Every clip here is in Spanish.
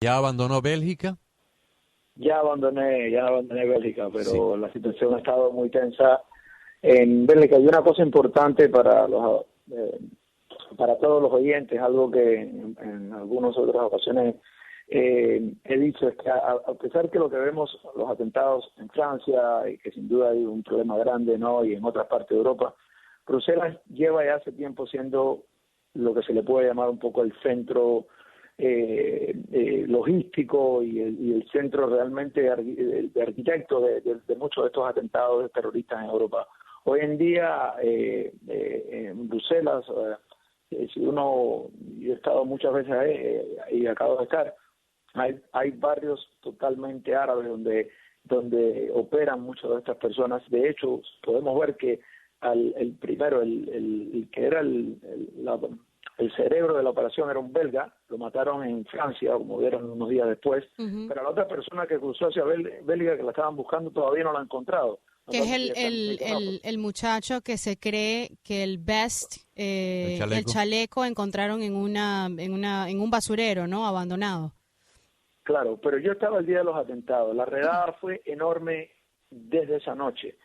¿Ya abandonó Bélgica? Ya abandoné Bélgica, pero sí, la situación ha estado muy tensa en Bélgica. Y una cosa importante para todos los oyentes, algo que en algunas otras ocasiones he dicho, es que a pesar que lo que vemos, los atentados en Francia, y que sin duda hay un problema grande, ¿no?, y en otras partes de Europa, Bruselas lleva ya hace tiempo siendo lo que se le puede llamar un poco el centro logístico y el centro realmente de arquitectos de muchos de estos atentados terroristas en Europa. Hoy en día en Bruselas, si yo he estado muchas veces ahí y acabo de estar, hay barrios totalmente árabes donde operan muchas de estas personas. De hecho, podemos ver que el que era el cerebro de la operación era un belga, lo mataron en Francia, como vieron unos días después, pero la otra persona que cruzó hacia Bélgica, que la estaban buscando, todavía no la han encontrado. Que es el muchacho que se cree que el el chaleco encontraron en un basurero, ¿no?, abandonado. Claro, pero yo estaba el día de los atentados. La redada fue enorme desde esa noche.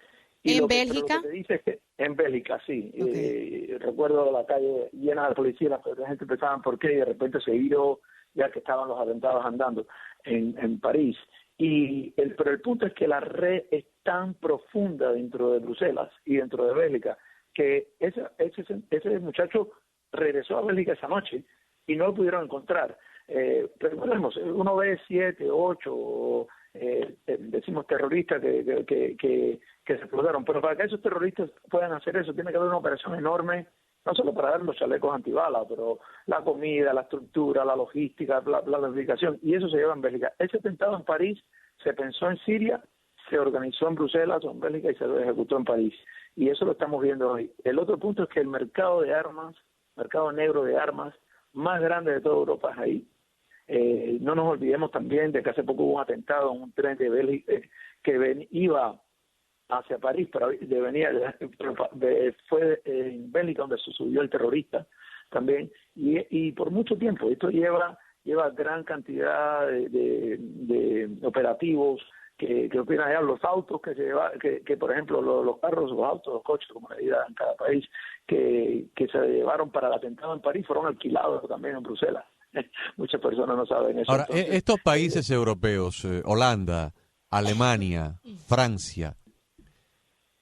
Y ¿En Bélgica? Lo que te dice es que en Bélgica, sí. Okay. Recuerdo la calle llena de policías, la gente pensaba por qué, y de repente se vio ya que estaban los atentados andando en París. Pero el punto es que la red es tan profunda dentro de Bruselas y dentro de Bélgica que ese muchacho regresó a Bélgica esa noche y no lo pudieron encontrar. Recordemos, uno ve 7, 8, decimos terroristas que se explotaron, pero para que esos terroristas puedan hacer eso tiene que haber una operación enorme, no solo para dar los chalecos antibalas, pero la comida, la estructura, la logística, la planificación, y eso se lleva en Bélgica. Ese atentado en París se pensó en Siria, se organizó en Bruselas o en Bélgica y se lo ejecutó en París, y eso lo estamos viendo hoy. El otro punto es que el mercado negro de armas más grande de toda Europa es ahí. No nos olvidemos también de que hace poco hubo un atentado en un tren de Bélgica que iba hacia París, pero fue en Bélgica donde se subió el terrorista también, y por mucho tiempo esto lleva gran cantidad de operativos que opinan allá, los autos que por ejemplo los carros, los autos, los coches, como le diga en cada país, que se llevaron para el atentado en París fueron alquilados también en Bruselas. Muchas personas no saben eso. Ahora, estos países europeos, Holanda, Alemania, Francia,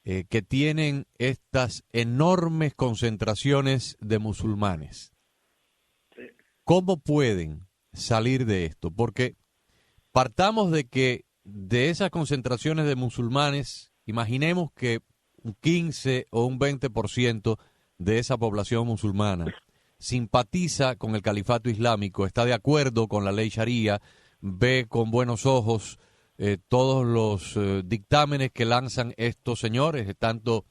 que tienen estas enormes concentraciones de musulmanes, ¿cómo pueden salir de esto? Porque partamos de que de esas concentraciones de musulmanes, imaginemos que un 15 o un 20% de esa población musulmana simpatiza con el califato islámico, está de acuerdo con la ley sharia, ve con buenos ojos todos los dictámenes que lanzan estos señores, tanto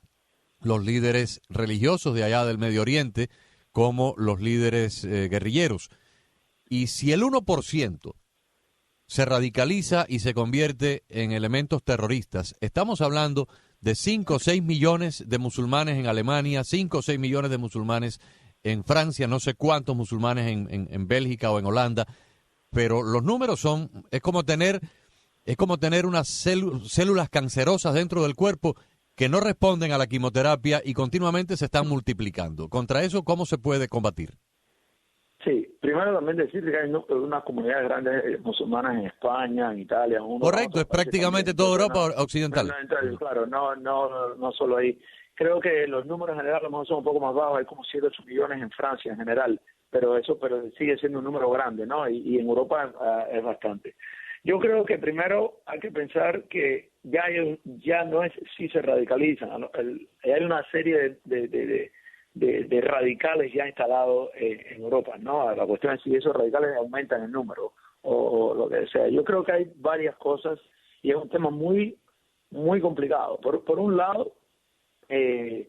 los líderes religiosos de allá del Medio Oriente como los líderes guerrilleros. Y si el 1% se radicaliza y se convierte en elementos terroristas, estamos hablando de 5 o 6 millones de musulmanes en Alemania, 5 o 6 millones de musulmanes en Francia, no sé cuántos musulmanes en Bélgica o en Holanda, pero los números es como tener unas células cancerosas dentro del cuerpo que no responden a la quimioterapia y continuamente se están multiplicando. Contra eso, ¿cómo se puede combatir? Sí, primero también decir que hay unas comunidades grandes musulmanas en España, en Italia. Correcto, es prácticamente toda Europa occidental. Claro, no solo ahí. Creo que los números en general a lo mejor son un poco más bajos, hay como 7 o 8 millones en Francia en general, pero sigue siendo un número grande, ¿no? Y en Europa es bastante. Yo creo que primero hay que pensar que ya no es si se radicalizan, ¿no? Hay una serie de radicales ya instalados en Europa, ¿no? La cuestión es si esos radicales aumentan el número o lo que sea. Yo creo que hay varias cosas y es un tema muy, muy complicado. Por un lado, hay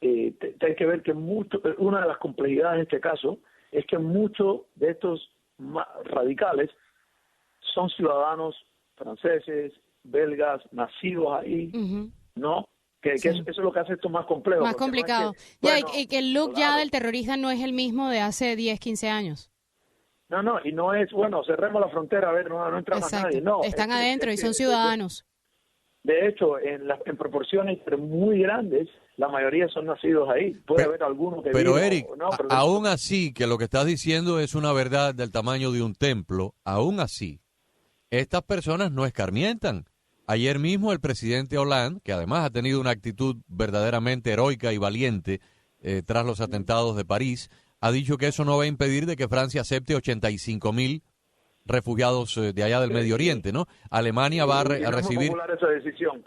que ver que una de las complejidades en este caso es que muchos de estos radicales son ciudadanos franceses, belgas, nacidos ahí, ¿no? Eso es lo que hace esto más complejo. Más complicado. Y que el look ya del terrorista no es el mismo de hace 10, 15 años. No, y no es, bueno, cerremos la frontera, a ver, no entra más nadie. No, están adentro y son ciudadanos. De hecho, en proporciones muy grandes, la mayoría son nacidos ahí. Puede haber algunos que Pero viven, Eric, aún así, que lo que estás diciendo es una verdad del tamaño de un templo, aún así, estas personas no escarmientan. Ayer mismo el presidente Hollande, que además ha tenido una actitud verdaderamente heroica y valiente tras los atentados de París, ha dicho que eso no va a impedir de que Francia acepte 85,000 refugiados de allá del Medio Oriente, ¿no? Alemania va a recibir esa decisión.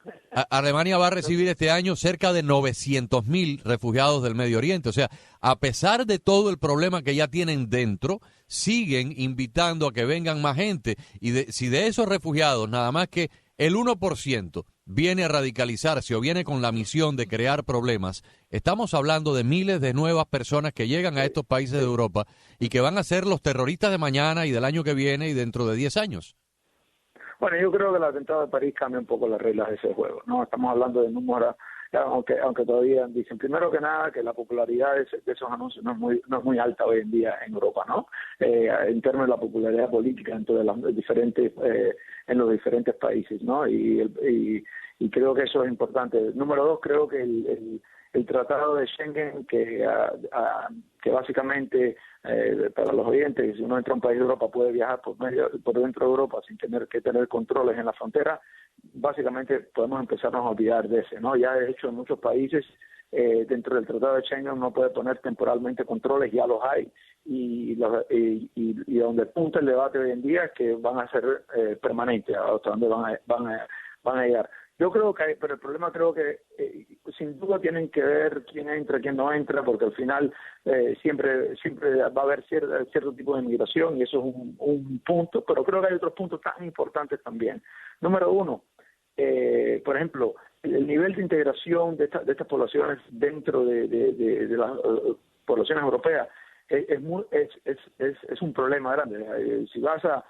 Alemania va a recibir este año cerca de 900,000 refugiados del Medio Oriente. O sea, a pesar de todo el problema que ya tienen dentro, siguen invitando a que vengan más gente. Y si de esos refugiados nada más que el 1% viene a radicalizarse o viene con la misión de crear problemas, estamos hablando de miles de nuevas personas que llegan a estos países de Europa y que van a ser los terroristas de mañana y del año que viene y dentro de 10 años. Bueno, yo creo que el atentado de París cambia un poco las reglas de ese juego, ¿no? Estamos hablando de números, aunque todavía dicen, primero que nada, que la popularidad de esos anuncios no es muy alta hoy en día en Europa, ¿no? En términos de la popularidad política en los diferentes países, ¿no? Y creo que eso es importante. Número dos, creo que el tratado de Schengen, que básicamente, para los oyentes, si uno entra a un país de Europa puede viajar por dentro de Europa sin tener que tener controles en la frontera, básicamente podemos empezarnos a olvidar de ese, ¿no? Ya de hecho en muchos países dentro del tratado de Schengen uno puede poner temporalmente controles, ya los hay, y donde punta el debate hoy en día es que van a ser permanentes, hasta donde van a llegar. Yo creo que pero el problema creo que sin duda tienen que ver quién entra, quién no entra, porque al final siempre va a haber cierto tipo de migración y eso es un punto, pero creo que hay otros puntos tan importantes también. Número uno, por ejemplo, el nivel de integración de estas poblaciones dentro de las poblaciones europeas es un problema grande. Si vas a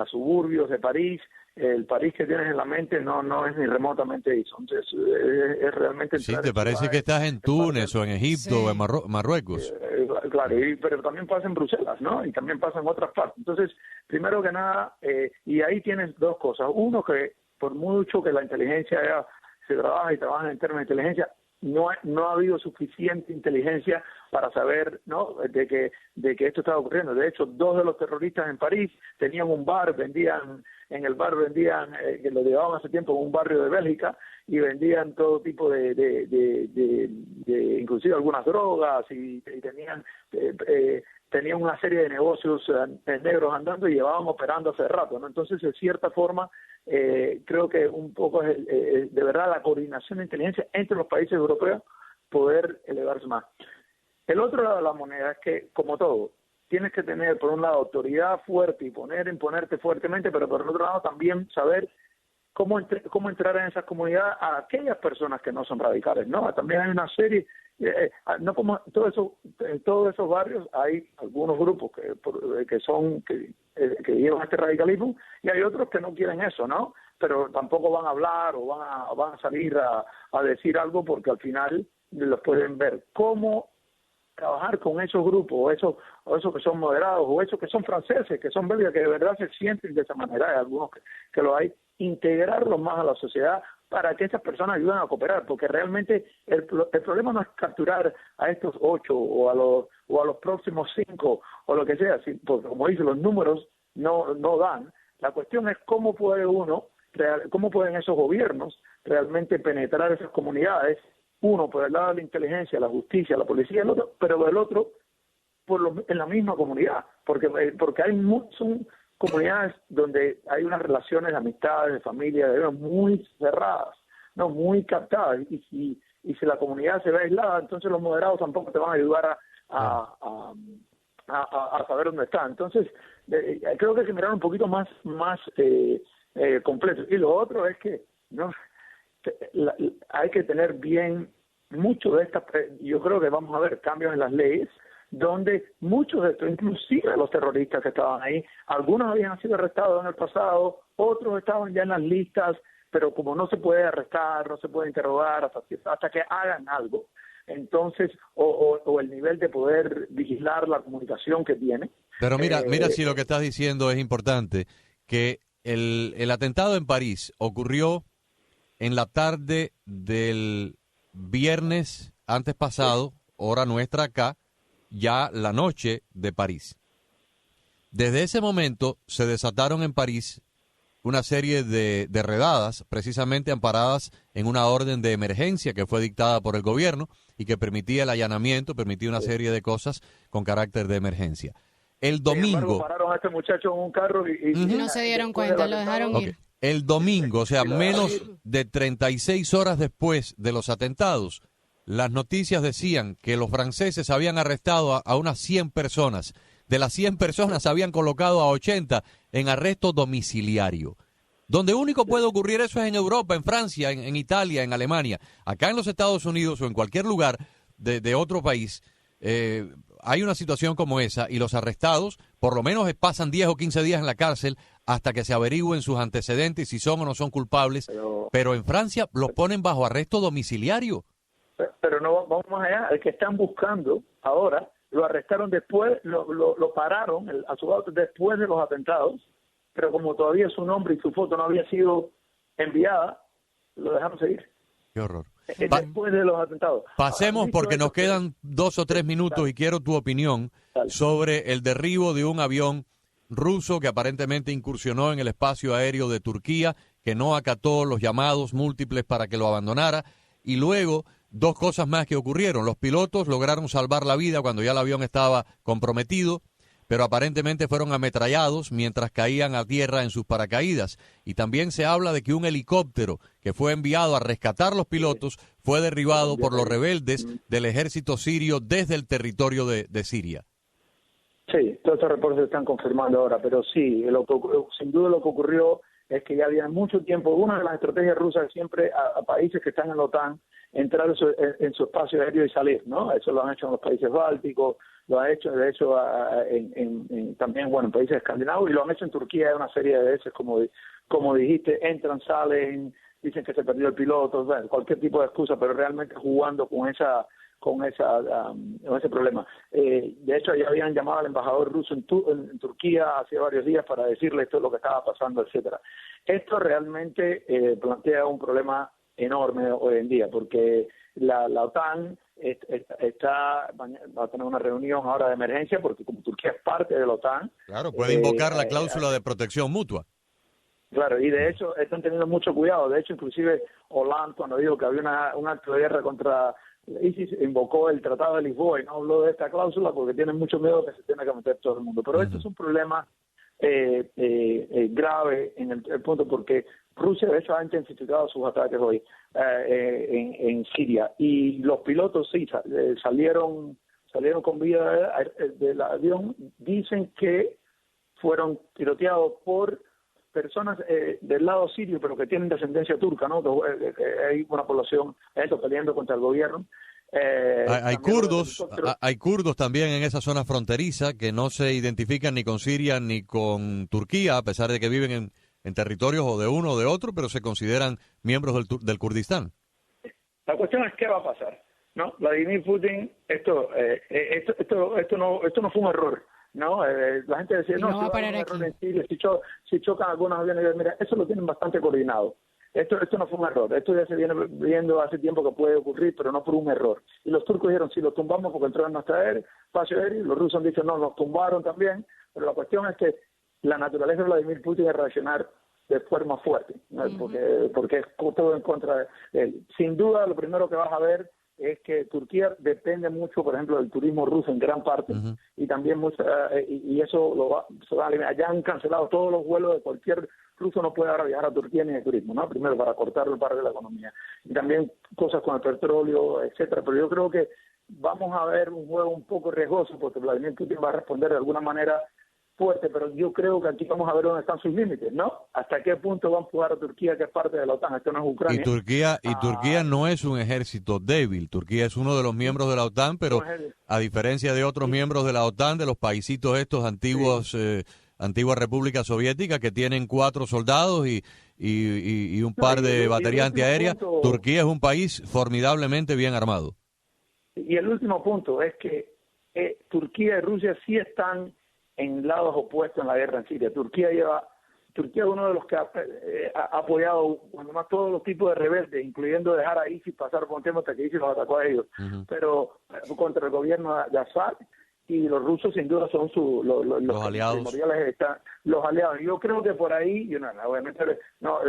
suburbios de París, el París que tienes en la mente no es ni remotamente eso. Entonces, es realmente... Sí, te parece que estás en Túnez o en Egipto o en Marruecos. Claro, pero también pasa en Bruselas, ¿no? Y también pasa en otras partes. Entonces, primero que nada, y ahí tienes dos cosas. Uno, que por mucho que la inteligencia se trabaja en términos de inteligencia, no ha habido suficiente inteligencia para saber, ¿no?, de que esto estaba ocurriendo. De hecho, 2 de los terroristas en París tenían un bar, vendían, que lo llevaban hace tiempo en un barrio de Bélgica, y vendían todo tipo de inclusive algunas drogas, y tenían una serie de negocios negros andando y llevaban operando hace rato, ¿no? Entonces, de cierta forma, creo que un poco es de verdad la coordinación de inteligencia entre los países europeos poder elevarse más. El otro lado de la moneda es que, como todo, tienes que tener, por un lado, autoridad fuerte y imponerte fuertemente, pero por el otro lado también saber cómo entrar en esas comunidades a aquellas personas que no son radicales, ¿no? También hay una serie, no como en todos esos barrios hay algunos grupos que llevan este radicalismo y hay otros que no quieren eso, ¿no? Pero tampoco van a hablar o van a salir a decir algo porque al final los pueden ver. ¿Cómo trabajar con esos grupos, o esos que son moderados, o esos que son franceses, que son belgas, que de verdad se sienten de esa manera, hay algunos que lo hay, integrarlos más a la sociedad para que esas personas ayuden a cooperar, porque realmente el problema no es capturar a estos 8 o a los próximos 5 o lo que sea, porque como dice, los números no dan. La cuestión es cómo pueden esos gobiernos realmente penetrar esas comunidades, uno por el lado de la inteligencia, la justicia, la policía, el otro, pero del otro en la misma comunidad, porque son comunidades donde hay unas relaciones de amistades, de familia, muy cerradas, no muy captadas, y si la comunidad se ve aislada, entonces los moderados tampoco te van a ayudar a saber dónde está. Entonces, creo que hay que mirar un poquito más completo. Y lo otro es que hay que tener bien mucho de estas, yo creo que vamos a ver cambios en las leyes, donde muchos de estos, inclusive los terroristas que estaban ahí, algunos habían sido arrestados en el pasado, otros estaban ya en las listas, pero como no se puede arrestar, no se puede interrogar hasta que hagan algo, entonces, o el nivel de poder vigilar la comunicación que tiene. Pero mira si lo que estás diciendo es importante, que el atentado en París ocurrió en la tarde del viernes antes pasado, hora nuestra acá, ya la noche de París. Desde ese momento se desataron en París una serie de redadas, precisamente amparadas en una orden de emergencia que fue dictada por el gobierno y que permitía el allanamiento, permitía una serie de cosas con carácter de emergencia. El domingo... Sin embargo, pararon a este muchacho en un carro y no se dieron cuenta, lo dejaron ir. El domingo, o sea, menos de 36 horas después de los atentados, las noticias decían que los franceses habían arrestado a unas 100 personas. De las 100 personas habían colocado a 80 en arresto domiciliario. Donde único puede ocurrir eso es en Europa, en Francia, en Italia, en Alemania. Acá en los Estados Unidos o en cualquier lugar de otro país, hay una situación como esa y los arrestados por lo menos pasan 10 o 15 días en la cárcel hasta que se averigüen sus antecedentes, si son o no son culpables. Pero en Francia los ponen bajo arresto domiciliario. Pero no vamos más allá. El que están buscando ahora, lo arrestaron después, lo pararon a su auto después de los atentados, pero como todavía su nombre y su foto no había sido enviada, lo dejaron seguir. Qué horror. Después de los atentados. Pasemos porque nos quedan 2 o 3 minutos y quiero tu opinión sobre el derribo de un avión ruso que aparentemente incursionó en el espacio aéreo de Turquía, que no acató los llamados múltiples para que lo abandonara, y luego 2 cosas más que ocurrieron. Los pilotos lograron salvar la vida cuando ya el avión estaba comprometido, pero aparentemente fueron ametrallados mientras caían a tierra en sus paracaídas. Y también se habla de que un helicóptero que fue enviado a rescatar los pilotos fue derribado por los rebeldes del ejército sirio desde el territorio de Siria. Sí, todos estos reportes se están confirmando ahora, pero sí, sin duda lo que ocurrió es que ya había mucho tiempo, una de las estrategias rusas siempre a países que están en la OTAN, entrar en su espacio aéreo y salir, ¿no? Eso lo han hecho en los países bálticos, lo ha hecho, de hecho, también, bueno, en países escandinavos, y lo han hecho en Turquía una serie de veces, como dijiste, entran, salen, dicen que se perdió el piloto, bueno, cualquier tipo de excusa, pero realmente jugando con ese problema. De hecho, ya habían llamado al embajador ruso en Turquía hace varios días para decirle esto es lo que estaba pasando, etcétera. Esto realmente plantea un problema enorme hoy en día, porque la OTAN va a tener una reunión ahora de emergencia, porque como Turquía es parte de la OTAN... Claro, puede invocar la cláusula de protección mutua. Claro, y de hecho están teniendo mucho cuidado. De hecho, inclusive Hollande, cuando dijo que había un acto de guerra contra ISIS, invocó el Tratado de Lisboa y no habló de esta cláusula porque tienen mucho miedo de que se tenga que meter todo el mundo. Pero esto es un problema grave en el punto porque Rusia de hecho ha intensificado sus ataques hoy en Siria, y los pilotos sí salieron con vida del avión. Dicen que fueron tiroteados por personas del lado sirio, pero que tienen descendencia turca, ¿no? Hay una población peleando contra el gobierno. Hay kurdos también en esa zona fronteriza que no se identifican ni con Siria ni con Turquía, a pesar de que viven en territorios o de uno o de otro, pero se consideran miembros del Kurdistán. La cuestión es qué va a pasar, ¿no? Vladimir Putin, esto no fue un error, ¿no? La gente decía, no va a parar aquí. En Siria, si chocan algunos aviones, mira, eso lo tienen bastante coordinado. Esto no fue un error, esto ya se viene viendo hace tiempo que puede ocurrir, pero no por un error. Y los turcos dijeron, sí, lo tumbamos porque entró en nuestro espacio aéreo, los rusos han dicho, no, los tumbaron también, pero la cuestión es que la naturaleza de Vladimir Putin es reaccionar de forma fuerte, ¿no? Porque es todo en contra de él. Sin duda, lo primero que vas a ver es que Turquía depende mucho, por ejemplo, del turismo ruso en gran parte, y también y eso se va a eliminar. Ya han cancelado todos los vuelos de cualquier ruso, no puede ahora viajar a Turquía ni de turismo, ¿no? Primero para cortar el par de la economía. Y también cosas con el petróleo, etcétera. Pero yo creo que vamos a ver un juego un poco riesgoso, porque Vladimir Putin va a responder de alguna manera fuerte, pero yo creo que aquí vamos a ver dónde están sus límites, ¿no? Hasta qué punto va a empujar a Turquía, que es parte de la OTAN. Esto no es Ucrania. Y Turquía no es un ejército débil. Turquía es uno de los miembros de la OTAN, pero a diferencia de otros miembros de la OTAN, de los paisitos estos antiguos, antiguas repúblicas soviéticas que tienen 4 soldados y un par de baterías antiaéreas, Turquía es un país formidablemente bien armado. Y el último punto es que Turquía y Rusia sí están en lados opuestos en la guerra en Siria. Turquía es uno de los que ha apoyado cuando más todos los tipos de rebeldes, incluyendo dejar a ISIS pasar por un tiempo hasta que ISIS los atacó a ellos, pero contra el gobierno de Assad, y los rusos sin duda son los aliados. Primordiales, los aliados. Yo creo que por ahí, obviamente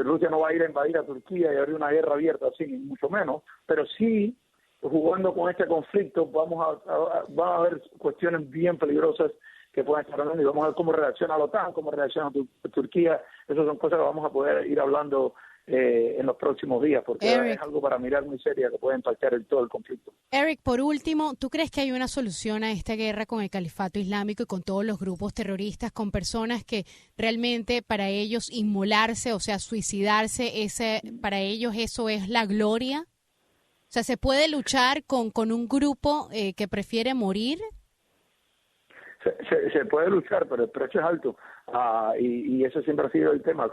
Rusia no va a ir a invadir a Turquía y abrir una guerra abierta, así, ni mucho menos, pero sí, jugando con este conflicto, va a haber cuestiones bien peligrosas que pueden estar hablando, y vamos a ver cómo reacciona la OTAN, cómo reacciona Turquía. Esas son cosas que vamos a poder ir hablando en los próximos días, porque es algo para mirar muy seria que puede impactar todo el conflicto. Eric, por último, ¿tú crees que hay una solución a esta guerra con el califato islámico y con todos los grupos terroristas, con personas que realmente para ellos inmolarse, o sea, suicidarse, para ellos eso es la gloria? O sea, ¿se puede luchar con un grupo que prefiere morir? Se puede luchar, pero el precio es alto, y eso siempre ha sido el tema,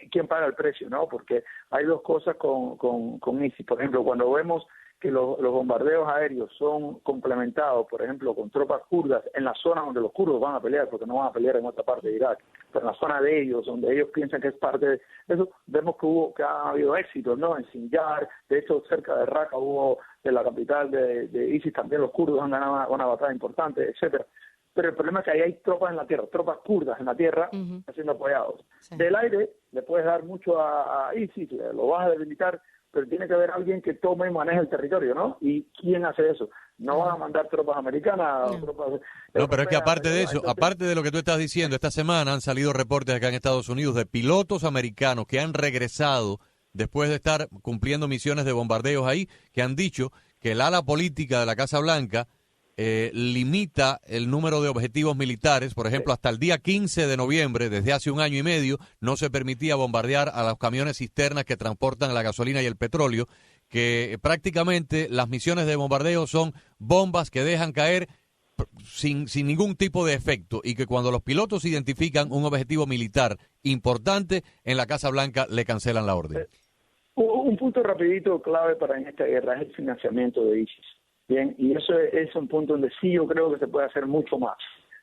quién paga el precio, ¿no? Porque hay dos cosas con ISIS. Por ejemplo, cuando vemos que los bombardeos aéreos son complementados, por ejemplo, con tropas kurdas en la zona donde los kurdos van a pelear, porque no van a pelear en otra parte de Irak, pero en la zona de ellos, donde ellos piensan que es parte de eso, vemos que ha habido éxitos, ¿no? En Sinjar, de hecho, cerca de Raqqa de la capital de ISIS, también los kurdos han ganado una batalla importante, etcétera. Pero el problema es que ahí hay tropas en la tierra, tropas kurdas en la tierra, siendo apoyados. Sí. Del aire le puedes dar mucho a ISIS, lo vas a debilitar, pero tiene que haber alguien que tome y maneje el territorio, ¿no? ¿Y quién hace eso? No van a mandar tropas americanas o tropas... No, pero es que aparte de eso, aparte de lo que tú estás diciendo, esta semana han salido reportes acá en Estados Unidos de pilotos americanos que han regresado después de estar cumpliendo misiones de bombardeos ahí, que han dicho que el ala política de la Casa Blanca limita el número de objetivos militares. Por ejemplo, hasta el día 15 de noviembre, desde hace un año y medio, no se permitía bombardear a los camiones cisternas que transportan la gasolina y el petróleo, que prácticamente las misiones de bombardeo son bombas que dejan caer sin ningún tipo de efecto, y que cuando los pilotos identifican un objetivo militar importante en la Casa Blanca le cancelan la orden. Un punto rapidito clave para en esta guerra es el financiamiento de ISIS. Bien, y eso es un punto donde sí yo creo que se puede hacer mucho más,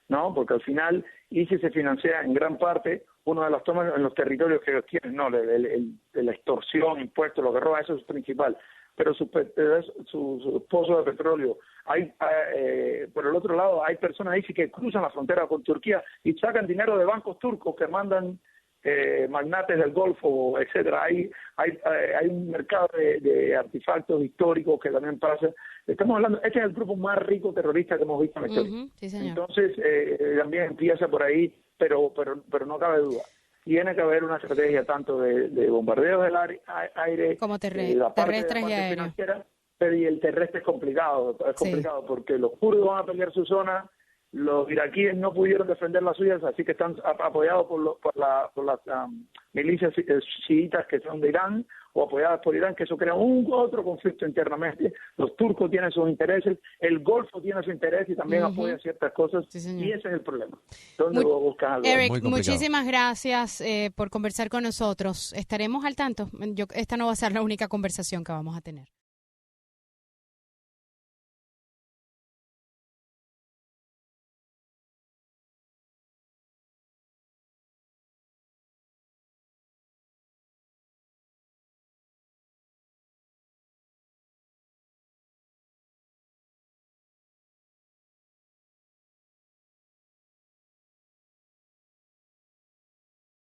¿no? Porque al final ISIS se financia en gran parte uno de las tomas en los territorios que ellos tienen, ¿no? La extorsión, impuestos, lo que roba, eso es principal. Pero su pozo de petróleo, por el otro lado hay personas ISIS que cruzan la frontera con Turquía y sacan dinero de bancos turcos que mandan magnates del Golfo, etcétera. Hay un mercado de artefactos históricos que también pasa. Estamos hablando, este es el grupo más rico terrorista que hemos visto en la historia. Sí, señor. Entonces, también empieza por ahí, pero no cabe duda. Tiene que haber una estrategia tanto de bombardeos del aire como terrestres y aéreos. Pero y el terrestre es complicado porque los kurdos van a pelear su zona. Los iraquíes no pudieron defender las suyas, así que están apoyados por las milicias chiitas que son de Irán, o apoyadas por Irán, que eso crea otro conflicto internamente. Los turcos tienen sus intereses, el Golfo tiene su interés y también apoya ciertas cosas, y ese es el problema. ¿Dónde buscas algo? Eric, muchísimas gracias por conversar con nosotros. Estaremos al tanto. Esta no va a ser la única conversación que vamos a tener.